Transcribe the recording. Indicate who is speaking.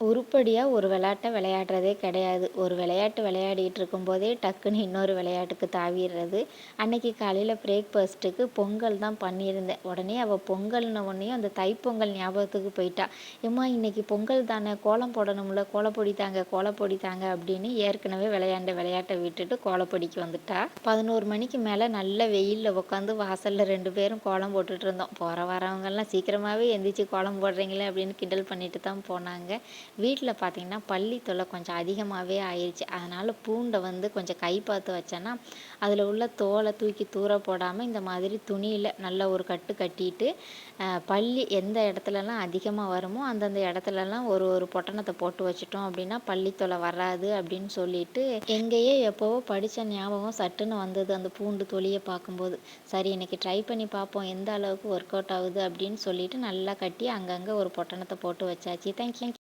Speaker 1: உருப்படியாக ஒரு விளையாட்டை விளையாடுறதே கிடையாது. ஒரு விளையாட்டு விளையாடிட்டு இருக்கும்போதே டக்குன்னு இன்னொரு விளையாட்டுக்கு தாவிடுறது. அன்னைக்கு காலையில் பிரேக்ஃபாஸ்ட்டுக்கு பொங்கல் தான் பண்ணியிருந்தேன். உடனே அவள் பொங்கல்ன உடனேயும் அந்த தைப்பொங்கல் ஞாபகத்துக்கு போயிட்டா. ஏம்மா இன்னைக்கு பொங்கல் தானே, கோலம் போடணும்ல, கோலப்பொடி தாங்க கோலப்பொடி தாங்க அப்படின்னு ஏற்கனவே விளையாண்ட விளையாட்டை விட்டுட்டு கோலப்பொடிக்கு வந்துட்டா. 11 மணிக்கு மேலே நல்ல வெயிலில் உட்காந்து வாசலில் 2 பேரும் கோலம் போட்டுட்டு இருந்தோம். போகிற வரவங்கெல்லாம் சீக்கிரமாகவே எந்திரிச்சு கோலம் போடுறீங்களே அப்படின்னு கிண்டல் பண்ணிட்டு தான் போனாங்க. வீட்டில் பார்த்திங்கன்னா பல்லி தொல்லை கொஞ்சம் அதிகமாகவே ஆயிடுச்சு. அதனால் பூண்டை வந்து கொஞ்சம் கை பார்த்து வச்சேன்னா அதில் உள்ள தோலை தூக்கி தூர போடாமல் இந்த மாதிரி துணியில் நல்ல ஒரு கட்டு கட்டிட்டு பல்லி எந்த இடத்துலலாம் அதிகமாக வருமோ அந்தந்த இடத்துலலாம் ஒரு ஒரு பொட்டணத்தை போட்டு வச்சிட்டோம் அப்படின்னா பல்லி தொல்லை வராது அப்படின்னு சொல்லிட்டு எங்கேயே எப்போவோ படித்த ஞாபகம் சட்டுன்னு வந்தது அந்த பூண்டு தொலியை பார்க்கும்போது. சரி இன்னைக்கு ட்ரை பண்ணி பார்ப்போம் எந்த அளவுக்கு ஒர்க் அவுட் ஆகுது அப்படின்னு சொல்லிட்டு நல்லா கட்டி அங்கங்கே ஒரு பொட்டணத்தை போட்டு வச்சாச்சு. தேங்க்யூ.